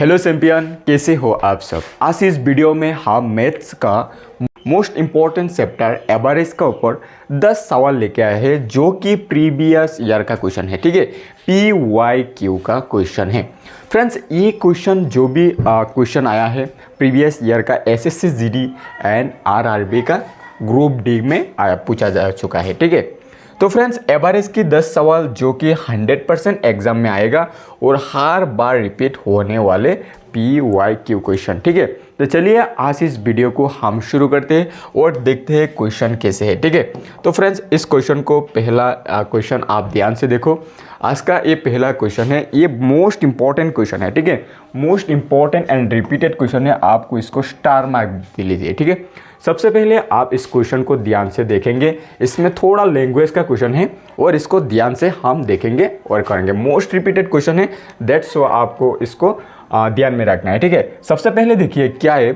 Hello champion, कैसे हो आप सब। आज इस वीडियो में हम मैथ्स का मोस्ट इम्पॉर्टेंट चैप्टर एवरेज का ऊपर 10 सवाल लेके आए हैं जो कि प्रीवियस ईयर का क्वेश्चन है। ठीक है, PYQ का क्वेश्चन है। फ्रेंड्स, ये क्वेश्चन जो भी क्वेश्चन आया है प्रीवियस ईयर का SSC GD एंड RRB का ग्रुप डी में पूछा जा चुका है। ठीक है, तो फ्रेंड्स एवरेज की 10 सवाल जो कि 100% एग्जाम में आएगा और हर बार रिपीट होने वाले PYQ क्वेश्चन। ठीक है, तो चलिए आज इस वीडियो को हम शुरू करते हैं और देखते हैं क्वेश्चन कैसे है। ठीक है, तो फ्रेंड्स इस क्वेश्चन को पहला क्वेश्चन आप ध्यान से देखो। आज का ये पहला क्वेश्चन है, ये मोस्ट इंपॉर्टेंट क्वेश्चन है। ठीक है, most important and repeated question है, आपको इसको स्टार मार्क दे लीजिए। ठीक है, सबसे पहले आप इस क्वेश्चन को ध्यान से देखेंगे। इसमें थोड़ा लैंग्वेज का क्वेश्चन है और इसको ध्यान से हम देखेंगे और करेंगे। मोस्ट रिपीटेड क्वेश्चन है, दैट्स सो आपको इसको ध्यान में रखना है। ठीक है, सबसे पहले देखिए क्या है,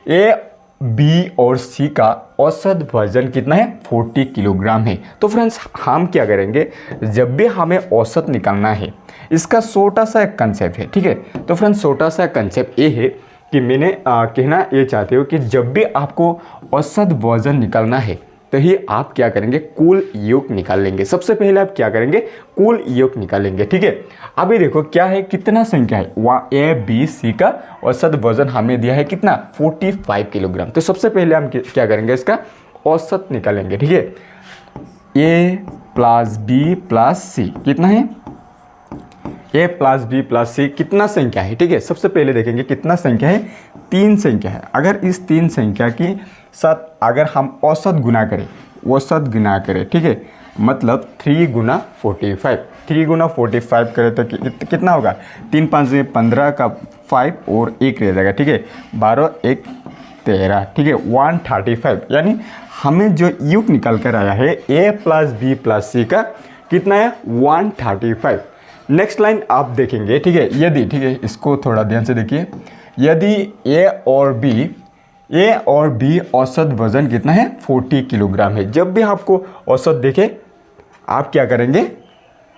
ए बी और सी का औसत वजन कितना है, 40 किलोग्राम है। तो फ्रेंड्स हम क्या करेंगे, जब भी हमें औसत निकालना है, इसका छोटा सा एक कंसेप्ट है। ठीक है, तो फ्रेंड्स छोटा सा कंसेप्ट ये है कि मैंने कहना ये चाहते हो कि जब भी आपको औसत वजन निकालना है तो ही आप क्या करेंगे, कुल योग निकाल लेंगे। सबसे पहले आप क्या करेंगे, कुल योग निकालेंगे। ठीक है, अभी देखो क्या है, कितना संख्या है, वहाँ ABC का औसत वजन हमें दिया है कितना, 45 किलोग्राम। तो सबसे पहले हम क्या करेंगे, इसका औसत निकालेंगे। ठीक है, A + B + C कितना है, A + B + C कितना संख्या है। ठीक है, सबसे पहले देखेंगे कितना संख्या है, 3 संख्या है। अगर इस 3 संख्या की साथ अगर हम औसत गुना करें, ठीक है, मतलब 3 × 45, 3 × 45 करें तो कितना होगा, 3 × 5 = 15 का 5 और 1 रह जाएगा। ठीक है, 12 × 1 = 13। ठीक है, 135, यानी हमें जो योग निकल कर आया है A + B + C का कितना है, 135। नेक्स्ट लाइन आप देखेंगे। ठीक है, यदि, ठीक है, इसको थोड़ा ध्यान से देखिए, यदि A और B औसत वजन कितना है, 40 किलोग्राम है। जब भी आपको औसत देखे आप क्या करेंगे,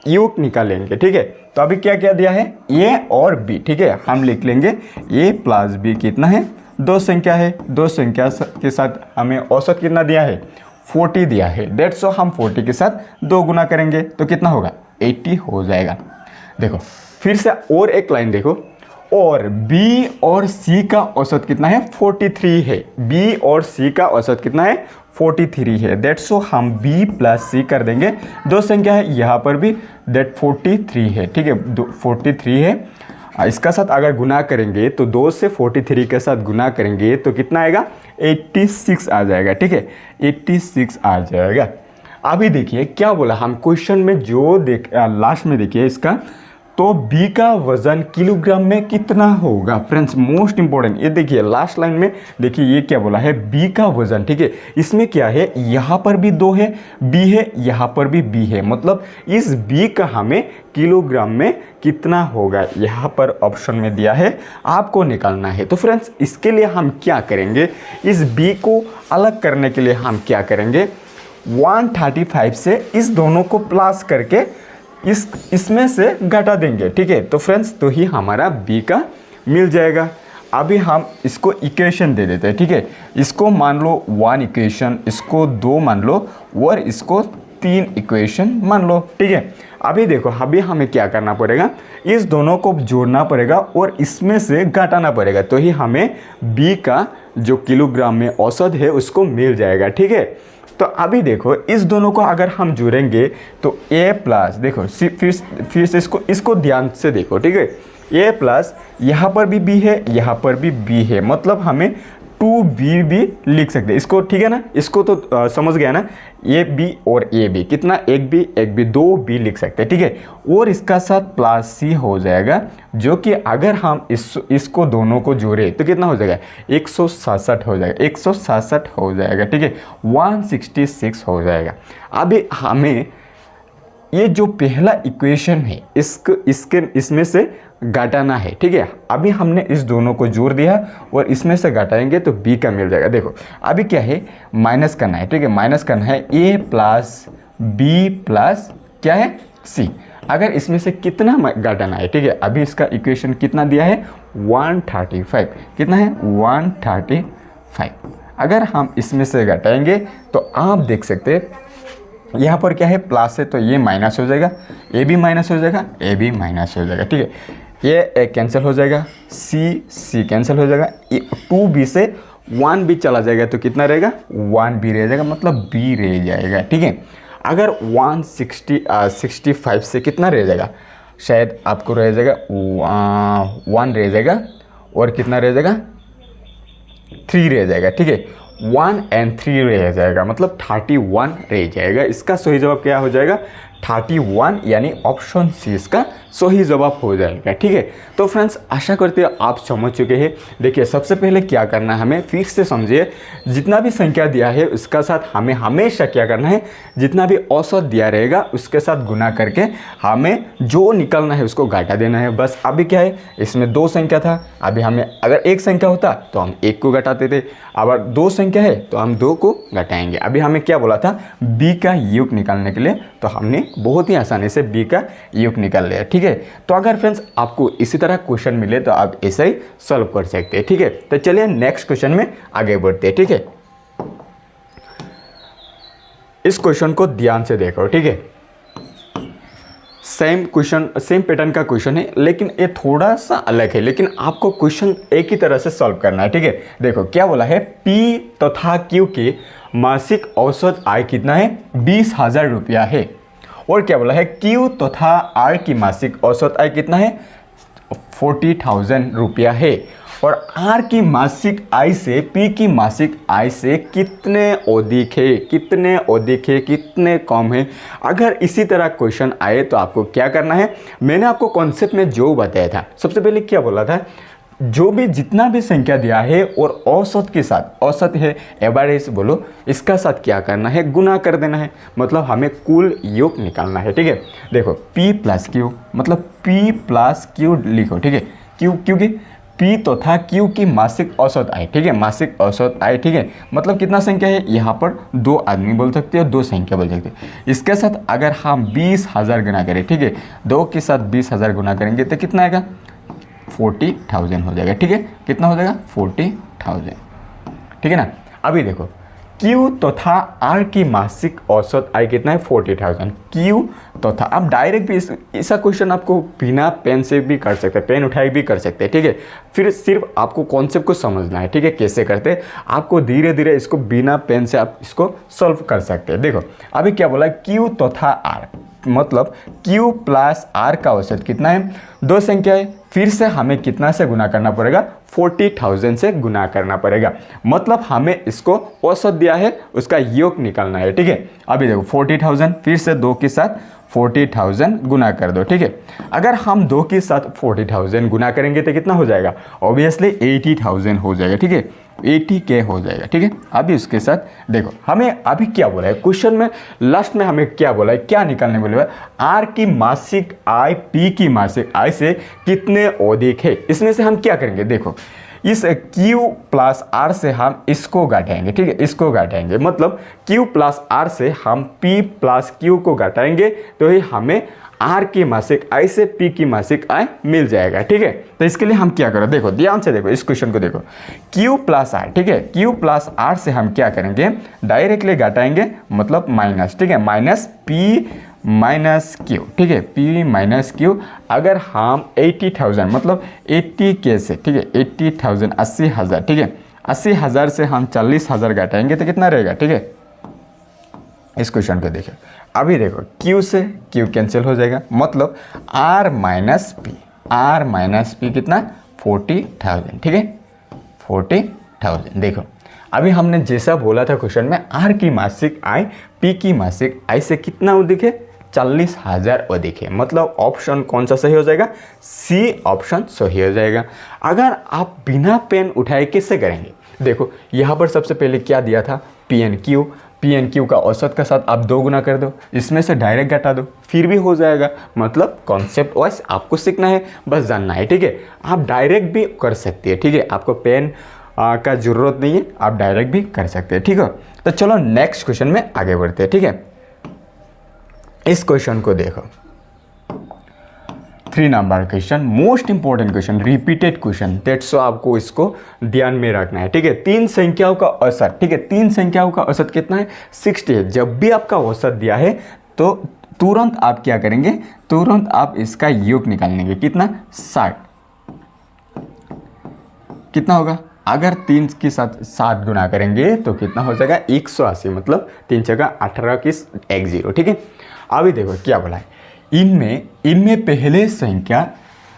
योग निकालेंगे। ठीक है, तो अभी क्या क्या दिया है, A और B। ठीक है, हम लिख लेंगे A + B कितना है, 2 संख्या है, 2 संख्या के साथ हमें औसत कितना दिया है, 40 दिया है। दैट्स सो हम 40 के साथ 2 गुना करेंगे तो कितना होगा, 80 हो जाएगा। देखो फिर से और एक लाइन देखो, और B और C का औसत कितना है, 43 है। B और C का औसत कितना है, 43 है। दैट्स सो हम B + C कर देंगे, 2 संख्या है यहाँ पर भी, दैट 43 है। ठीक है, 43 है। इसका साथ अगर गुना करेंगे तो 2 से 43 के साथ गुना करेंगे तो कितना आएगा, 86 आ जाएगा। ठीक है, 86 आ जाएगा। अभी देखिए क्या बोला हम क्वेश्चन में, जो लास्ट में देखिए इसका, तो B का वजन किलोग्राम में कितना होगा। फ्रेंड्स मोस्ट इंपॉर्टेंट, ये देखिए लास्ट लाइन में देखिए ये क्या बोला है, B का वजन। ठीक है, इसमें क्या है, यहाँ पर भी 2 है, B है, यहाँ पर भी B है, मतलब इस B का हमें किलोग्राम में कितना होगा, यहाँ पर ऑप्शन में दिया है, आपको निकालना है। तो फ्रेंड्स इसके लिए हम क्या करेंगे, इस B को अलग करने के लिए हम क्या करेंगे, 135 से इस दोनों को प्लस करके इसमें से घटा देंगे। ठीक है, तो फ्रेंड्स तो ही हमारा B का मिल जाएगा। अभी हम इसको इक्वेशन दे देते हैं। ठीक है, इसको मान लो 1 इक्वेशन, इसको 2 मान लो और इसको 3 इक्वेशन मान लो। ठीक है, अभी देखो अभी हमें क्या करना पड़ेगा, इस दोनों को जोड़ना पड़ेगा और इसमें से घटाना पड़ेगा, तो ही हमें B का जो किलोग्राम में औसत है उसको मिल जाएगा। ठीक है, तो अभी देखो इस दोनों को अगर हम जोड़ेंगे तो A+, देखो फिर से इसको ध्यान से देखो। ठीक है, A+, यहाँ पर भी B है, यहाँ पर भी B है, मतलब हमें 2B भी लिख सकते हैं इसको। ठीक है ना, इसको तो समझ गया ना, AB और AB कितना, एक B 2B लिख सकते हैं। ठीक है, और इसका साथ +C हो जाएगा, जो कि अगर हम इसको दोनों को जोड़े तो कितना हो जाएगा, 167 हो जाएगा, 167 हो जाएगा। ठीक है, 166 हो जाएगा। अभी हमें ये जो पहला इक्वेशन है इसमें से घटाना है। ठीक है, अभी हमने इस दोनों को जोड़ दिया और इसमें से घटाएंगे तो B का मिल जाएगा। देखो अभी क्या है, माइनस करना है। ठीक है, माइनस करना है A + B + क्या है, C। अगर इसमें से कितना घटाना है, ठीक है, अभी इसका इक्वेशन कितना दिया है 135, कितना है 135। अगर हम इसमें से घटाएंगे तो आप देख सकते हैं यहाँ पर क्या है, प्लस है तो ये माइनस हो जाएगा, ए भी माइनस हो जाएगा, ए भी माइनस हो जाएगा, ठीक है, ये कैंसिल हो जाएगा, सी कैंसिल हो जाएगा, 2b से 1b चला जाएगा तो कितना रहेगा 1b रह जाएगा, मतलब b रह जाएगा, ठीक है। अगर 165 से कितना रह जाएगा, शायद आपको रह जाएगा 1 रह जाएगा और कितना रह जाएगा 3 रह जाएगा, ठीक है, 1 और 3 रह जाएगा, मतलब 31 रह जाएगा। इसका सही जवाब क्या हो जाएगा 31, यानी ऑप्शन सी इसका सही जवाब हो जाएगा, ठीक है। तो फ्रेंड्स आशा करते हैं आप समझ चुके हैं। देखिए सबसे पहले क्या करना है, हमें फिर से समझिए, जितना भी संख्या दिया है उसका साथ हमें हमेशा क्या करना है, जितना भी औसत दिया रहेगा उसके साथ गुना करके हमें जो निकलना है उसको घटा देना है, बस। अभी क्या है, इसमें 2 संख्या था, अभी हमें अगर 1 संख्या होता तो हम 1 को घटाते थे, अगर 2 संख्या है तो हम 2 को घटाएंगे। अभी हमें क्या बोला था, b का योग निकालने के लिए, तो हमने बहुत ही आसानी से b का योग निकाल लिया, ठीक है। तो अगर फ्रेंड्स आपको इसी तरह क्वेश्चन मिले तो आप ऐसे ही सॉल्व कर सकते हैं, ठीक है। तो चलिए नेक्स्ट क्वेश्चन में आगे बढ़ते हैं, ठीक है। इस क्वेश्चन को ध्यान से देखो, ठीक है। सेम क्वेश्चन, सेम पैटर्न का क्वेश्चन है, लेकिन ये थोड़ा सा अलग है, लेकिन आपको क्वेश्चन एक ही तरह से सॉल्व करना है, ठीक है। देखो क्या बोला है, P तथा Q के मासिक औसत आय कितना है 20,000 रुपया है, और क्या बोला है Q तथा R की मासिक औसत आय कितना है 40,000 रुपया है, और R की मासिक आय से P की मासिक आय से कितने अधिक है, कितने अधिक है, कितने कम है। अगर इसी तरह क्वेश्चन आए तो आपको क्या करना है, मैंने आपको कॉन्सेप्ट में जो बताया था, सबसे पहले क्या बोला था, जो भी जितना भी संख्या दिया है और औसत के साथ, औसत है एवरेज बोलो, इसका साथ क्या करना है, गुना कर देना है, मतलब हमें कुल योग निकालना है, ठीक है। देखो P प्लस Q, मतलब P प्लस Q लिखो, ठीक है, क्योंकि P तथा Q की मासिक औसत आय, ठीक है, मासिक औसत आय, ठीक है, मतलब कितना संख्या है, यहाँ पर 2 आदमी बोल सकते हैं, 2 संख्या बोल सकते हैं। इसके साथ अगर हम 20,000 गुना करें, ठीक है, 2 के साथ 20,000 गुना करेंगे तो कितना आएगा 40,000 हो जाएगा, ठीक है, कितना हो जाएगा 40,000, ठीक है ना। अभी देखो Q तथा R की मासिक औसत आय कितना है 40,000, Q तथा, आप डायरेक्ट भी ऐसा क्वेश्चन आपको बिना पेन से भी कर सकते हैं, पेन उठाए भी कर सकते हैं, ठीक है। फिर सिर्फ आपको कॉन्सेप्ट को समझना है, ठीक है, कैसे करते हैं, आपको धीरे धीरे इसको बिना पेन से आप इसको सॉल्व कर सकते हैं। देखो अभी क्या बोला, Q तथा R, मतलब Q प्लस R का औसत कितना है, 2 संख्या है, फिर से हमें कितना से गुना करना पड़ेगा 40,000 से गुना करना पड़ेगा, मतलब हमें इसको औसत दिया है उसका योग निकालना है, ठीक है। अभी देखो 40,000 फिर से 2 के साथ 40,000 गुना कर दो, ठीक है। अगर हम 2 के साथ 40,000 गुना करेंगे तो कितना हो जाएगा, ऑब्वियसली 80,000 हो जाएगा, ठीक है, 80K हो जाएगा, ठीक है। अभी उसके साथ देखो हमें अभी क्या बोला है क्वेश्चन में, लास्ट में हमें क्या बोला है, क्या निकालने बोला है, R की मासिक आय P की मासिक आय से कितने अधिक है। इसमें से हम क्या करेंगे, देखो इस Q प्लस R से हम इसको घटाएंगे, ठीक है, इसको घटाएंगे, मतलब Q प्लस R से हम P प्लस Q को घटाएंगे तो ही हमें R की मासिक आय से P की मासिक आय मिल जाएगा, ठीक है। तो इसके लिए हम क्या करें, देखो ध्यान से देखो इस क्वेश्चन को, देखो Q प्लस R, ठीक है, Q प्लस R से हम क्या करेंगे, डायरेक्टली घटाएंगे, मतलब माइनस, ठीक है, माइनस P माइनस Q, ठीक है, P माइनस Q। अगर हम 80,000 मतलब 80K से, ठीक है, 80,000 80,000, ठीक है, 80,000 से हम 40,000 घटाएंगे तो कितना रहेगा, ठीक है। इस क्वेश्चन को देखिए, अभी देखो Q से Q कैंसिल हो जाएगा, मतलब R minus P, R minus P कितना 40,000, ठीक है, 40,000। देखो अभी हमने जैसा बोला था क्वेश्चन में, R की मासिक आय P की मासिक आय से कितना अधिक है, 40,000 अधिक है, मतलब ऑप्शन कौन सा सही हो जाएगा, सी ऑप्शन सही हो जाएगा। अगर आप बिना पेन उठाए कैसे करेंगे, देखो यहाँ पर सबसे पहले क्या दिया था, पी एन क्यू का औसत का साथ आप 2 गुना कर दो, इसमें से डायरेक्ट घटा दो, फिर भी हो जाएगा, मतलब कॉन्सेप्ट वाइज आपको सीखना है, बस जानना है, ठीक है। आप डायरेक्ट भी कर सकते हैं, ठीक है, आपको पेन का जरूरत नहीं है, आप डायरेक्ट भी कर सकते हैं, ठीक है। तो चलो नेक्स्ट क्वेश्चन में आगे बढ़ते हैं, ठीक है। इस क्वेश्चन को देखो, 3 number question, most important question, repeated question, that's so आपको इसको ध्यान में रखना है, ठीक है। 3 संख्याओं का औसत, ठीक है, 3 संख्याओं का औसत कितना है? 60 है। जब भी आपका औसत दिया है तो तुरंत आप क्या करेंगे? तुरंत आप इसका योग निकाल लेंगे। कितना? 60। कितना होगा? अगर 3 के साथ 7 गुना करेंगे तो कितना हो जाएगा? 180, मतलब 3 जगह 18 की 10, ठीक है। अभी देखो क्या बोला है, इनमें पहले संख्या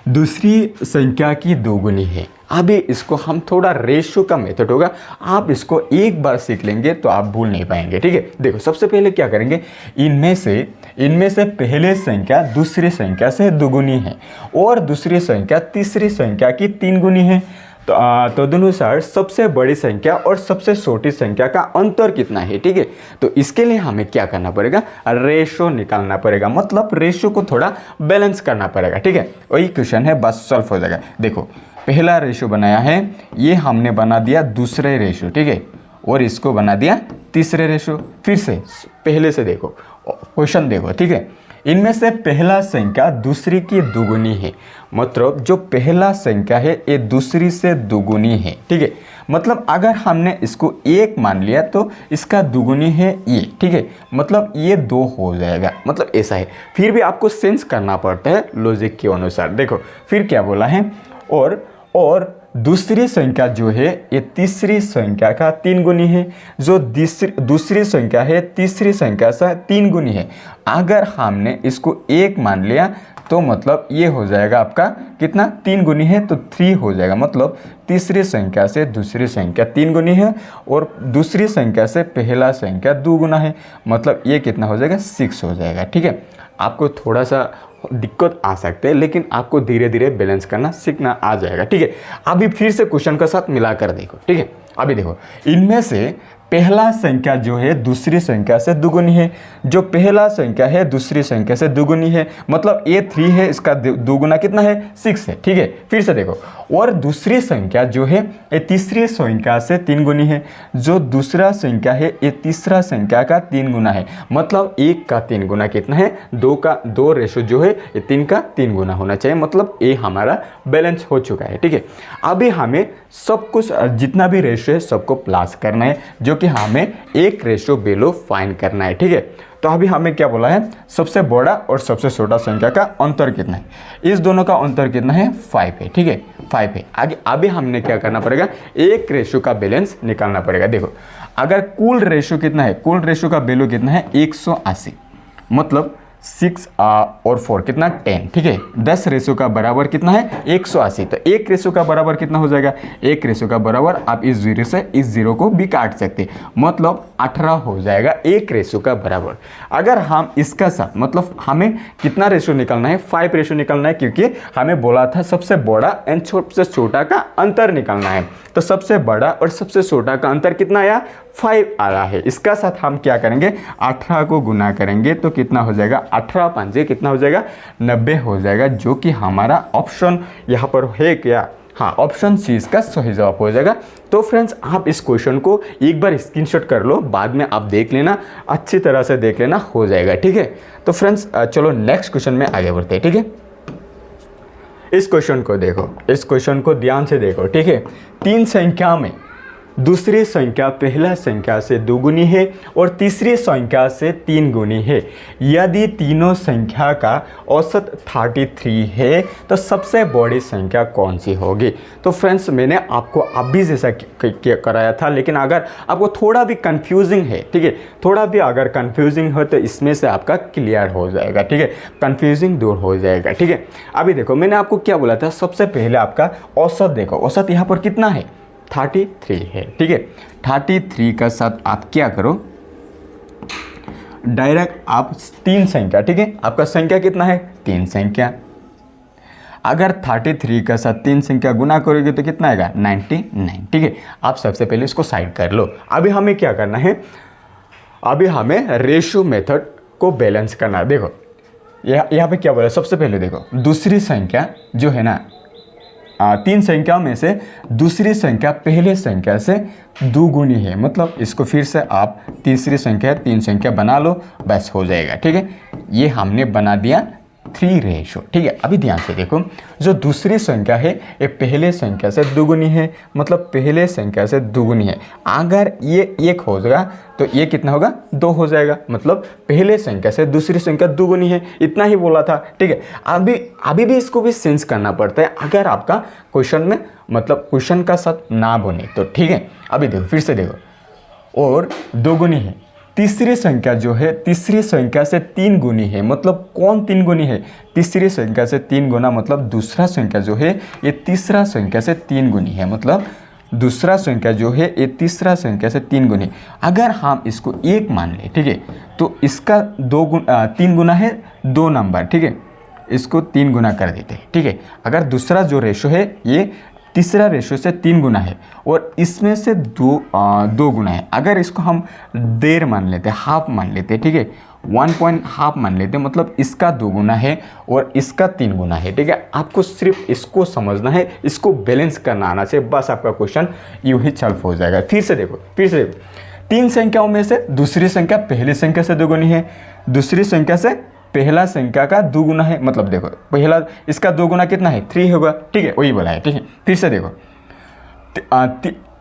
दूसरी संख्या की दोगुनी है। अभी इसको हम थोड़ा रेशो का मेथड होगा, आप इसको एक बार सीख लेंगे तो आप भूल नहीं पाएंगे, ठीक है। देखो सबसे पहले क्या करेंगे, इनमें से पहले संख्या दूसरी संख्या से दोगुनी है और दूसरी संख्या तीसरी संख्या की 3 गुनी है। तो तदनुसार सबसे बड़ी संख्या और सबसे छोटी संख्या का अंतर कितना है, ठीक है। तो इसके लिए हमें क्या करना पड़ेगा? रेशो निकालना पड़ेगा, मतलब रेशो को थोड़ा बैलेंस करना पड़ेगा, ठीक है। वही क्वेश्चन है, बस सॉल्व हो जाएगा। देखो पहला रेशो बनाया है, ये हमने बना दिया दूसरे रेशो, ठीक है, और इसको बना दिया तीसरे रेशो। फिर से पहले से देखो क्वेश्चन देखो, ठीक है। इनमें से पहला संख्या दूसरी की दोगुनी है, मतलब जो पहला संख्या है ये दूसरी से दोगुनी है, ठीक है। मतलब अगर हमने इसको 1 मान लिया तो इसका दोगुनी है ये, ठीक है, मतलब ये 2 हो जाएगा, मतलब ऐसा है। फिर भी आपको सेंस करना पड़ता है लॉजिक के अनुसार। देखो फिर क्या बोला है, और दूसरी संख्या जो है ये तीसरी संख्या का 3 गुनी है, जो दूसरी संख्या है तीसरी संख्या से 3 गुनी है। अगर हमने इसको 1 मान लिया तो मतलब ये हो जाएगा आपका कितना? 3 गुनी है तो 3 हो जाएगा, मतलब तीसरी संख्या से दूसरी संख्या 3 गुनी है और दूसरी संख्या से पहला संख्या 2 गुना है, मतलब ये कितना हो जाएगा? 6 हो जाएगा, ठीक है। आपको थोड़ा सा दिक्कत आ सकते हैं, लेकिन आपको धीरे धीरे बैलेंस करना सीखना आ जाएगा, ठीक है। अभी फिर से क्वेश्चन के साथ मिलाकर देखो, ठीक है। अभी देखो इनमें से पहला संख्या जो है दूसरी संख्या से दुगुनी है, जो पहला संख्या है दूसरी संख्या से दुगुनी है, मतलब ये 3 है, इसका दोगुना कितना है? 6 है, ठीक है। फिर से देखो, और दूसरी संख्या जो है ये तीसरी संख्या से 3 गुनी है, जो दूसरा संख्या है ये तीसरा संख्या का 3 गुना है, मतलब 1 का 3 गुना कितना है? 2 का 2 रेशो जो है ये 3 का 3 गुना होना चाहिए, मतलब ये हमारा बैलेंस हो चुका है, ठीक है। अभी हमें सब कुछ जितना भी रेशो है सबको प्लस करना है, जो कि हमें एक रेशो बिलो फाइंड करना है, ठीक है। तो अभी हमें क्या बोला है? सबसे बड़ा और सबसे छोटा संख्या का अंतर कितना है? इस दोनों का अंतर कितना है? 5 है, ठीक है, 5 है। आगे अभी हमने क्या करना पड़ेगा? एक रेशो का बैलेंस निकालना पड़ेगा। देखो अगर कुल रेशो कितना है? कुल रेशो का वैल्यू कितना है? 180, मतलब 6 और 4 कितना? 10, ठीक है। 10 रेशो का बराबर कितना है? 180। तो एक रेशो का बराबर कितना हो जाएगा? एक रेशो का बराबर आप इस 0 से इस 0 को भी काट सकते, मतलब 18 हो जाएगा एक रेशो का बराबर। अगर हम इसका साथ, मतलब हमें कितना रेशो निकालना है? 5 रेशो निकालना है, क्योंकि हमें बोला था सबसे बड़ा एंड सबसे छोटा का अंतर निकालना है। तो सबसे बड़ा और सबसे छोटा का अंतर कितना आया? 5 आया है। इसका साथ हम क्या करेंगे? 18 को गुना करेंगे तो कितना हो जाएगा? 18 5 कितना हो जाएगा? 90 हो जाएगा, जो कि हमारा ऑप्शन यहाँ पर है क्या? हाँ, ऑप्शन सी इसका सही जवाब हो जाएगा। तो फ्रेंड्स आप इस क्वेश्चन को एक बार स्क्रीनशॉट कर लो, बाद में आप देख लेना, अच्छी तरह से देख लेना, हो जाएगा, ठीक है। तो फ्रेंड्स चलो नेक्स्ट क्वेश्चन में आगे बढ़ते हैं, ठीक है। इस क्वेश्चन को देखो, इस क्वेश्चन को ध्यान से देखो, ठीक है। 3 संख्या में दूसरी संख्या पहला संख्या से 2 गुनी है और तीसरी संख्या से 3 गुनी है। यदि तीनों संख्या का औसत 33 है तो सबसे बड़ी संख्या कौन सी होगी? तो फ्रेंड्स मैंने आपको अभी जैसा कराया था, लेकिन अगर आपको थोड़ा भी कंफ्यूजिंग है, ठीक है, थोड़ा भी अगर कंफ्यूजिंग हो तो इसमें से आपका क्लियर हो जाएगा, ठीक है, कंफ्यूजिंग दूर हो जाएगा, ठीक है। अभी देखो मैंने आपको क्या बोला था, सबसे पहले आपका औसत देखो, औसत यहाँ पर कितना है? 33 है, ठीक है। 33 का साथ आप क्या करो? डायरेक्ट आप 3 संख्या, ठीक है, आपका संख्या कितना है? 3 संख्या। अगर 33 का साथ 3 संख्या गुना करोगे तो कितना आएगा? 99, ठीक है। आप सबसे पहले इसको साइड कर लो। अभी हमें क्या करना है? अभी हमें रेशियो मेथड को बैलेंस करना है। देखो यहाँ पे क्या बोला? सबसे पहले देखो दूसरी संख्या जो है ना, 3 संख्याओं में से दूसरी संख्या पहले संख्या से 2 गुनी है, मतलब इसको फिर से आप तीसरी संख्या 3 संख्या बना लो, बस हो जाएगा, ठीक है। ये हमने बना दिया 3 रेशो। ठीक है, अभी ध्यान से देखो, जो दूसरी संख्या है ये पहले संख्या से दुगुनी है, मतलब पहले संख्या से दुगुनी है। अगर ये 1 हो जाएगा तो ये कितना होगा, 2 हो जाएगा, मतलब पहले संख्या से दूसरी संख्या दुगुनी है, इतना ही बोला था। ठीक है, अभी भी इसको भी सेंस करना पड़ता है अगर आपका क्वेश्चन में मतलब क्वेश्चन का साथ ना बने तो। ठीक है, अभी देखो फिर से देखो, और दोगुनी है, तीसरी संख्या जो है तीसरी संख्या से 3 गुनी है, मतलब कौन 3 गुनी है, तीसरी संख्या से 3 गुना, मतलब दूसरा संख्या जो है ये तीसरा संख्या से 3 गुनी है, मतलब दूसरा संख्या जो है ये तीसरा संख्या से 3 गुनी। अगर हम इसको 1 मान ले, ठीक है, तो इसका 3 गुना है 2 नंबर। ठीक है, इसको 3 गुना कर देते हैं। ठीक है, अगर दूसरा जो रेशो है ये तीसरा रेशो से 3 गुना है और इसमें से 2 गुना है। अगर इसको हम देर मान लेते हैं, हाफ मान लेते हैं, ठीक है, 1.5 मान लेते हैं, मतलब इसका 2 गुना है और इसका 3 गुना है। ठीक है, आपको सिर्फ इसको समझना है, इसको बैलेंस करना आना चाहिए, बस आपका क्वेश्चन यूं ही सॉल्व हो जाएगा। फिर से देखो 3 संख्याओं में से दूसरी संख्या पहली संख्या से 2 गुनी है, दूसरी संख्या से पहला संख्या का 2 गुना है, मतलब देखो पहला इसका 2 गुना कितना है, 3 होगा। ठीक है, वही बोला है। ठीक है, फिर से देखो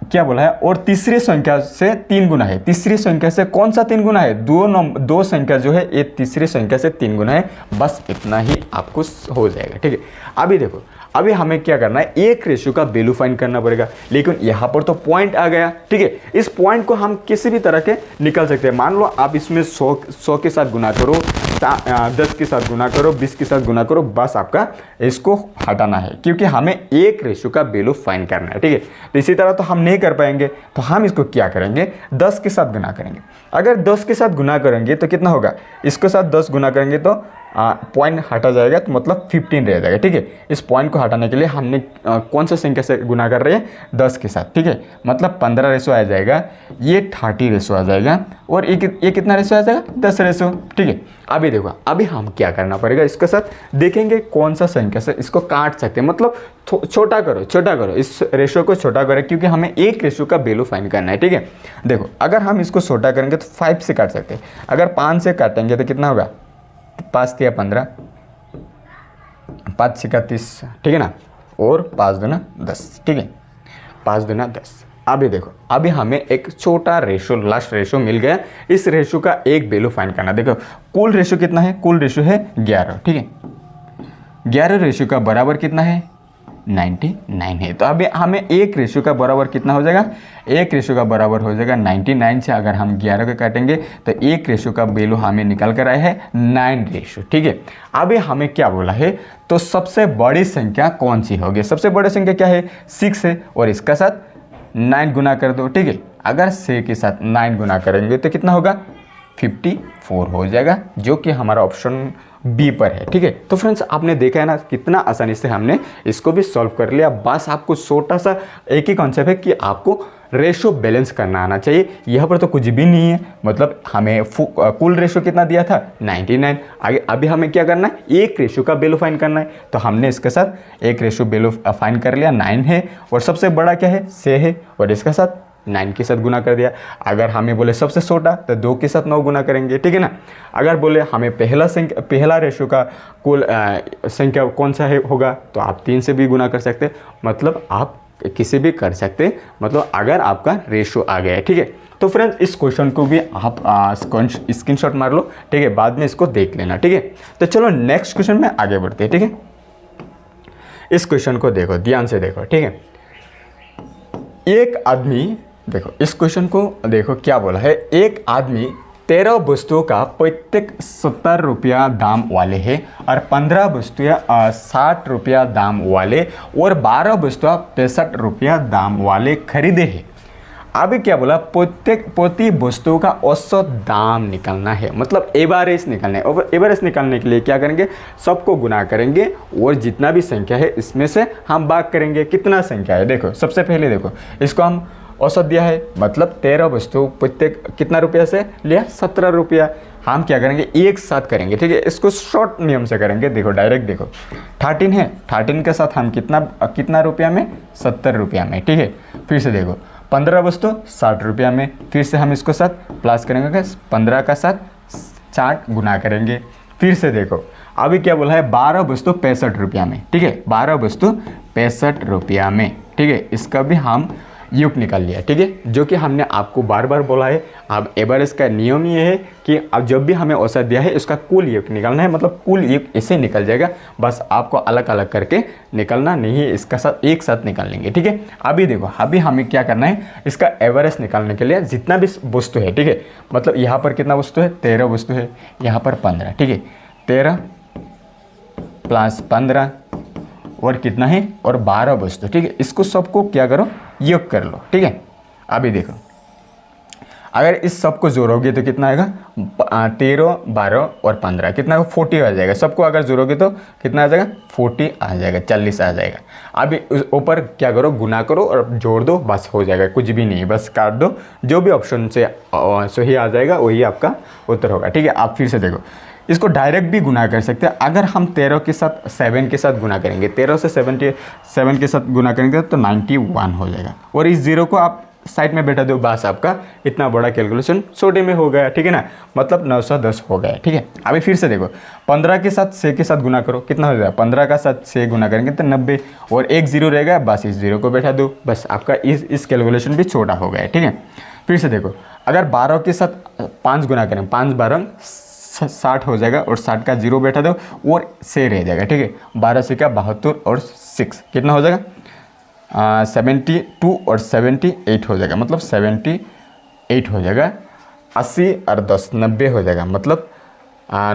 क्या बोला है, और तीसरी संख्या से 3 गुना है, तीसरी संख्या से कौन सा 3 गुना है, दो संख्या जो है ये तीसरी संख्या से 3 गुना है, बस इतना ही आपको हो जाएगा। ठीक है, अभी देखो, अभी हमें क्या करना है, एक रेशियो का वैल्यू फाइंड करना पड़ेगा, लेकिन यहाँ पर तो पॉइंट आ गया। ठीक है, इस पॉइंट को हम किसी भी तरह के निकल सकते हैं। मान लो आप इसमें 100 के साथ गुना करो, 10 के साथ गुना करो, 20 के साथ गुना करो, बस आपका इसको हटाना है, क्योंकि हमें एक रेशियो का वैल्यू फाइंड करना है। ठीक है, तो इसी तरह तो हम नहीं कर पाएंगे, तो हम इसको क्या करेंगे, 10 के साथ गुना करेंगे। अगर 10 के साथ गुना करेंगे तो कितना होगा, इसके साथ 10 गुना करेंगे तो पॉइंट हटा जाएगा, तो मतलब 15 रह जाएगा। ठीक है, इस पॉइंट को हटाने के लिए हमने कौन सा संख्या से गुना कर रहे हैं, 10 के साथ। ठीक है, मतलब 15 रेशो आ जाएगा, ये 30 रेशो आ जाएगा, और ये कितना रेशो आ जाएगा, 10 रेशो। ठीक है, अभी देखो, अभी हम क्या करना पड़ेगा, इसके साथ देखेंगे कौन सा संख्या से इसको काट सकते हैं, मतलब छोटा करो, इस रेशो को छोटा करो, क्योंकि हमें एक रेशो का वैल्यू फाइंड करना है। ठीक है, देखो अगर हम इसको छोटा करेंगे तो 5 से काट सकते हैं, अगर 5 से काटेंगे तो कितना होगा, 5 तिया 15, 5 छिका 30, ठीक है ना, और 5 दूना 10। ठीक है, 5 दूना 10। अभी देखो, अभी हमें एक छोटा रेशो, लास्ट रेशो मिल गया, इस रेशो का एक वैल्यू फाइंड करना। देखो कुल रेशो कितना है, कुल रेशो है 11। ठीक है, 11 रेशो का बराबर कितना है, 99 है। तो अभी हमें एक रेशो का बराबर कितना हो जाएगा, एक रेशो का बराबर हो जाएगा 99 से अगर हम 11 को काटेंगे तो एक रेशो का वैल्यू हमें निकल कर आया है 9 रेशो। ठीक है, अभी हमें क्या बोला है, तो सबसे बड़ी संख्या कौन सी होगी, सबसे बड़ी संख्या क्या है, 6 है, और इसका साथ 9 गुना कर दो। ठीक है, अगर 6 के साथ 9 गुना करेंगे तो कितना होगा, 54 हो जाएगा, जो कि हमारा ऑप्शन बी पर है। ठीक है, तो फ्रेंड्स आपने देखा है ना, कितना आसानी से हमने इसको भी सॉल्व कर लिया। बस आपको छोटा सा एक ही कॉन्सेप्ट है कि आपको रेशो बैलेंस करना आना चाहिए। यहाँ पर तो कुछ भी नहीं है, मतलब हमें कुल रेशो कितना दिया था, 99। आगे अभी हमें क्या करना है, एक रेशो का वैल्यू फाइंड करना है, तो हमने इसके साथ एक रेशो वैल्यू फाइंड कर लिया, 9 है, और सबसे बड़ा क्या है, 6 है, और इसके साथ 9 के साथ गुना कर दिया। अगर हमें बोले सबसे छोटा तो 2 के साथ 9 गुना करेंगे। ठीक है ना, अगर बोले हमें पहला रेशो का कुल संख्या कौन सा है होगा, तो आप 3 से भी गुना कर सकते हैं, मतलब आप किसी भी कर सकते हैं, मतलब अगर आपका रेशो आ गया है। ठीक है, तो फ्रेंड्स इस क्वेश्चन को भी आप स्क्रीनशॉट मार लो। ठीक है, बाद में इसको देख लेना। ठीक है, तो चलो नेक्स्ट क्वेश्चन में आगे बढ़ते हैं। ठीक है, इस क्वेश्चन को देखो, ध्यान से देखो। ठीक है, एक आदमी, देखो इस क्वेश्चन को देखो क्या बोला है, एक आदमी 13 वस्तुओं का प्रत्येक 70 रुपया दाम वाले हैं, और 15 वस्तुएं 60 रुपया दाम वाले, और 12 वस्तुएं 65 रुपया दाम वाले खरीदे हैं। अभी क्या बोला, प्रति वस्तु का औसत दाम निकालना है, मतलब एवरेज निकालना है। और एवरेज निकालने के लिए क्या करेंगे, सबको गुना करेंगे, और जितना भी संख्या है इसमें से हम भाग करेंगे, कितना संख्या है। देखो सबसे पहले देखो, इसको हम औसत दिया है, मतलब 13 वस्तु प्रत्येक कितना रुपया से लिया, 17 रुपया। हम क्या करेंगे, एक साथ करेंगे। ठीक है, इसको शॉर्ट नियम से करेंगे। देखो डायरेक्ट देखो, 13 है, 13 के साथ हम कितना रुपया में, 70 रुपया में। ठीक है, फिर से देखो 15 वस्तु 60 रुपया में, फिर से हम इसको साथ प्लस करेंगे, 15 का साथ 60 गुना करेंगे। फिर से देखो अभी क्या बोला है, 12 वस्तु 65 रुपया में, ठीक है, 12 वस्तु 65 रुपया में, ठीक है। इसका भी हम योग निकाल लिया, ठीक है, जो कि हमने आपको बार बार बोला है। अब एवरेज का नियम ये है कि अब जब भी हमें औसत दिया है उसका कुल योग निकालना है, मतलब कुल योग ऐसे निकल जाएगा, बस आपको अलग अलग करके निकलना नहीं है, इसका साथ एक साथ निकाल लेंगे, ठीक है। अभी देखो, अभी हमें क्या करना है, इसका एवरेज निकालने के लिए जितना भी वस्तु है, ठीक है, मतलब यहाँ पर कितना वस्तु है, 13 वस्तु है, यहाँ पर 15, ठीक है, 13 + 15 और कितना है, और 12 वस्तु, ठीक है। इसको सबको क्या करो, योग कर लो, ठीक है। अभी देखो, अगर इस सबको जोड़ोगे तो कितना आएगा, 13, 12 और 15 कितना, 40 आ जाएगा। सबको अगर जोड़ोगे तो कितना आ जाएगा, 40 आ जाएगा, 40 आ जाएगा। अभी ऊपर क्या करो, गुना करो और जोड़ दो, बस हो जाएगा, कुछ भी नहीं, बस काट दो, जो भी ऑप्शन से सही आ जाएगा वही आपका उत्तर होगा, ठीक है। आप फिर से देखो, इसको डायरेक्ट भी गुना कर सकते हैं। अगर हम 13 के साथ 7 के साथ गुना करेंगे, 13 से 77 के साथ गुना करेंगे तो 91 हो जाएगा, और इस जीरो को आप साइड में बैठा दो, बस आपका इतना बड़ा कैलकुलेशन छोटे में हो गया, ठीक है ना, मतलब 910 हो गया, ठीक है। अभी फिर से देखो, 15 के साथ 6 के साथ गुना करो, कितना हो जाएगा, 15 का साथ 6 गुना करेंगे तो 90, और एक जीरो रहेगा, बस इस जीरो को बैठा दो, बस आपका इस कैलकुलेशन भी छोटा हो गया, ठीक है। फिर से देखो, अगर 12 के साथ 5 गुना करें, 5 12 60 हो जाएगा, और 60 का जीरो बैठा दो और 6 रह जाएगा, ठीक है। 12 से क्या 72 और 6 कितना हो जाएगा, 72 और 78 हो जाएगा, मतलब 78 हो जाएगा। 80 और 10 90 हो जाएगा, मतलब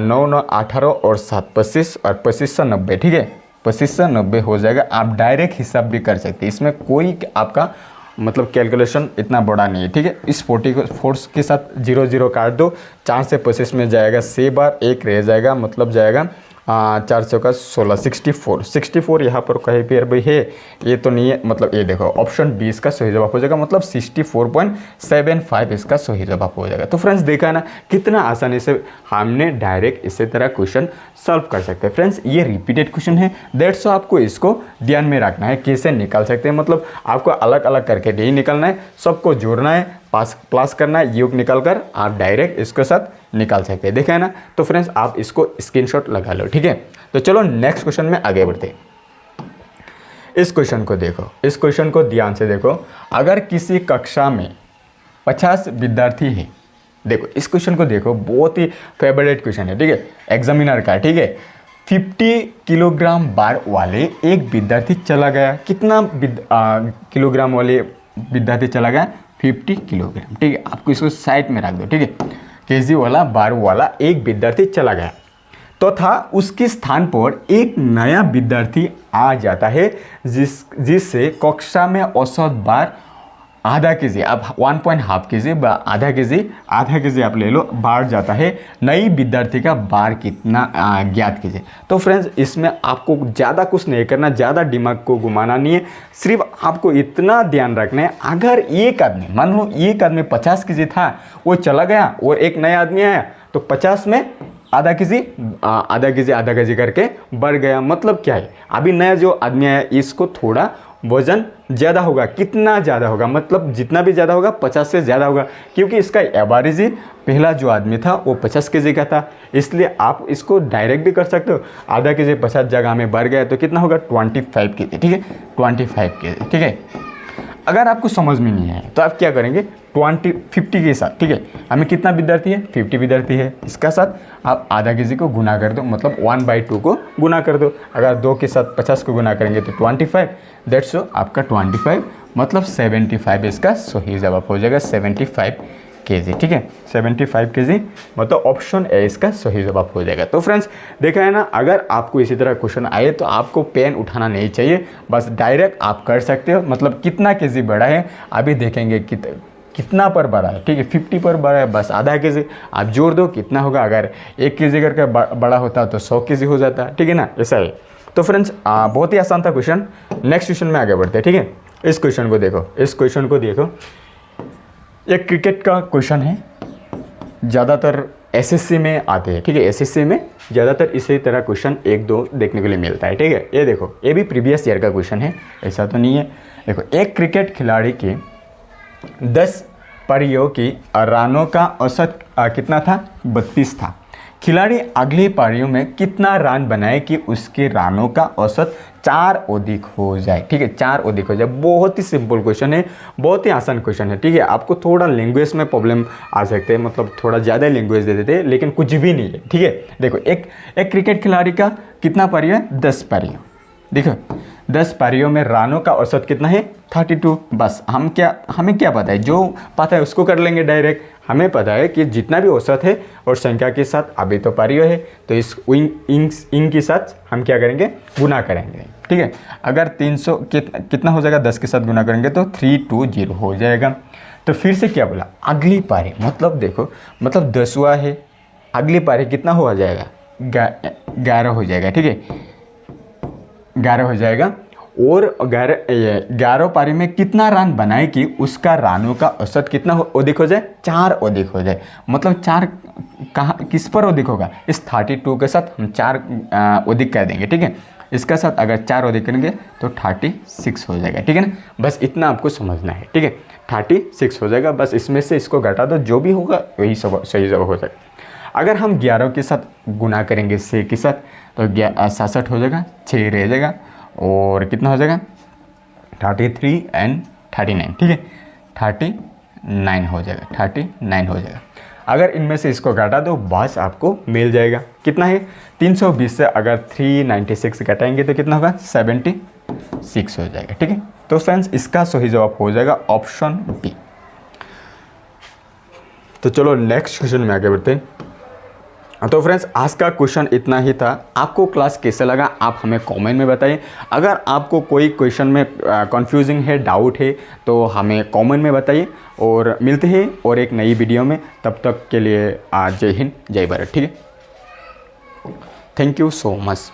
9 9 18 और 7 25 और 25 से 90, ठीक है, 25 से 90 हो जाएगा। आप डायरेक्ट हिसाब भी कर सकते हैं, इसमें कोई आपका मतलब कैलकुलेशन इतना बड़ा नहीं है, ठीक है। इस 40 को 4 के साथ 0 0 काट दो, 4 से 25 में जाएगा, 6 बार 1 रह जाएगा, मतलब जाएगा 400 का 16 64 यहाँ पर कहीं पर भी है, ये तो नहीं है, मतलब ये देखो ऑप्शन 20 का सही जवाब हो जाएगा, मतलब 64.75 इसका सही जवाब हो जाएगा। तो फ्रेंड्स देखा ना, कितना आसानी से हमने डायरेक्ट इसी तरह क्वेश्चन सॉल्व कर सकते हैं। फ्रेंड्स ये रिपीटेड क्वेश्चन है, दैट्स आपको इसको ध्यान में रखना है, कैसे निकाल सकते हैं, मतलब आपको अलग अलग करके नहीं निकालना है, सबको जोड़ना है, प्लस करना है, योग निकाल कर आप डायरेक्ट इसके साथ निकाल सकते हैं, देखा है ना। तो फ्रेंड्स आप इसको स्क्रीनशॉट लगा लो, ठीक है। तो चलो नेक्स्ट क्वेश्चन में आगे बढ़ते हैं। इस क्वेश्चन को देखो, इस क्वेश्चन को ध्यान से देखो। अगर किसी कक्षा में 50 विद्यार्थी है, देखो इस क्वेश्चन को देखो, बहुत ही फेवरेट क्वेश्चन है, ठीक है, एग्जामिनर का, ठीक है। 50 किलोग्राम बार वाले एक विद्यार्थी चला गया, कितना किलोग्राम वाले विद्यार्थी चला गया, 50 किलोग्राम, ठीक है। आपको इसको साइड में रख दो, ठीक है। केजी वाला बार वाला एक विद्यार्थी चला गया, तो था उसके स्थान पर एक नया विद्यार्थी आ जाता है, जिससे कक्षा में औसत बार आधा केजी, अब 1.5 केजी आधा केजी आप ले लो, बार जाता है, नई विद्यार्थी का बार कितना ज्ञात कीजिए। तो फ्रेंड्स इसमें आपको ज़्यादा कुछ नहीं करना, ज़्यादा दिमाग को घुमाना नहीं है, सिर्फ आपको इतना ध्यान रखना है, अगर एक आदमी, मान लो एक आदमी 50 केजी था, वो चला गया और एक नया आदमी आया, तो 50 में आधा केजी करके बढ़ गया। मतलब क्या है, अभी नया जो आदमी आया इसको थोड़ा वजन ज़्यादा होगा, कितना ज़्यादा होगा, मतलब जितना भी ज़्यादा होगा 50 से ज़्यादा होगा, क्योंकि इसका एवरेज ही पहला जो आदमी था वो 50 केजी का था, इसलिए आप इसको डायरेक्ट भी कर सकते हो। आधा केजी 50 जगह में बढ़ गया तो कितना होगा, 25 केजी, ठीक है, 25 केजी, ठीक है। अगर आपको समझ में नहीं आया तो आप क्या करेंगे, 50 के साथ, ठीक है, हमें कितना विद्यार्थी है, 50 विद्यार्थी है, इसका साथ आप आधा केजी को गुना कर दो, मतलब 1/2 को गुना कर दो। अगर 2 के साथ 50 को गुना करेंगे तो 25, दैट्स आपका 25, मतलब 75 इसका सही जवाब हो जाएगा, 75 केजी, ठीक है, 75 केजी, मतलब ऑप्शन ए इसका सही जवाब हो जाएगा। तो फ्रेंड्स देखा है ना, अगर आपको इसी तरह क्वेश्चन आए तो आपको पेन उठाना नहीं चाहिए, बस डायरेक्ट आप कर सकते हो। मतलब कितना केजी बढ़ा है अभी देखेंगे, कितना पर बढ़ा है, ठीक है, 50 पर बढ़ा है, बस आधा केजी आप जोड़ दो, कितना होगा, अगर 1 केजी करके बड़ा होता तो 100 केजी हो जाता, ठीक है ना, ऐसा है। तो फ्रेंड्स बहुत ही आसान था क्वेश्चन। नेक्स्ट क्वेश्चन में आगे बढ़ते हैं, ठीक है। इस क्वेश्चन को देखो, एक क्रिकेट का क्वेश्चन है, ज़्यादातर एसएससी में आते हैं, ठीक है, एसएससी में ज़्यादातर इसी तरह क्वेश्चन 1-2 देखने के लिए मिलता है, ठीक है। ये देखो, ये भी प्रीवियस ईयर का क्वेश्चन है, ऐसा तो नहीं है। देखो, एक क्रिकेट खिलाड़ी के 10 पारियों की रनों का औसत कितना था, 32 था, खिलाड़ी अगली पारियों में कितना रन बनाए कि उसके रनों का औसत 4 अधिक हो जाए। ठीक है, 4 अधिक हो जाए। बहुत ही सिंपल क्वेश्चन है, बहुत ही आसान क्वेश्चन है। ठीक है, आपको थोड़ा लैंग्वेज में प्रॉब्लम आ सकते हैं, मतलब थोड़ा ज़्यादा लैंग्वेज दे देते हैं, लेकिन कुछ भी नहीं है। ठीक है, देखो एक क्रिकेट खिलाड़ी का कितना पारी है, 10 पारी। देखो 10 पारियों में रनों का औसत कितना है, 32। बस हमें क्या पता है, जो पता है उसको कर लेंगे डायरेक्ट। हमें पता है कि जितना भी औसत है और संख्या के साथ अभी तो पारियों है, तो इस इंग के साथ हम क्या करेंगे, गुना करेंगे। ठीक है, अगर 300 कितना हो जाएगा, 10 के साथ गुना करेंगे तो 320 हो जाएगा। तो फिर से क्या बोला, अगली पारी, मतलब देखो, मतलब 10वां है, अगली पारी कितना हो जाएगा, 11 हो जाएगा। ठीक है, 11 हो जाएगा। और 11 पारी में कितना रन बनाए कि उसका रनों का औसत कितना अधिक हो जाए, 4 अधिक हो जाए। मतलब 4 कहाँ किस पर अधिक होगा, इस 32 के साथ हम 4 अधिक कर देंगे। ठीक है, इसका साथ अगर 4 अधिक करेंगे तो 36 हो जाएगा। ठीक है ना, बस इतना आपको समझना है। ठीक है, 36 हो जाएगा। बस इसमें से इसको घटा दो, जो भी होगा वही सब सही जवाब हो जाएगा। अगर हम 11 के साथ गुना करेंगे 6 के साथ, तो 67 हो जाएगा, 6 रह जाएगा, और कितना हो जाएगा, 33 एंड 39। ठीक है, 39 हो जाएगा, 39 हो जाएगा। अगर इनमें से इसको घटा दो, बस आपको मिल जाएगा। कितना है, 320 से अगर 396 घटाएंगे तो कितना होगा, 76 हो जाएगा। ठीक है, तो फ्रेंड्स इसका सही जवाब हो जाएगा ऑप्शन बी। तो चलो नेक्स्ट क्वेश्चन में आगे बढ़ते हैं। तो फ्रेंड्स आज का क्वेश्चन इतना ही था। आपको क्लास कैसा लगा आप हमें कमेंट में बताइए। अगर आपको कोई क्वेश्चन में कंफ्यूजिंग है, डाउट है, तो हमें कमेंट में बताइए। और मिलते हैं और एक नई वीडियो में, तब तक के लिए जय हिंद, जय भारत। ठीक है, थैंक यू सो मच।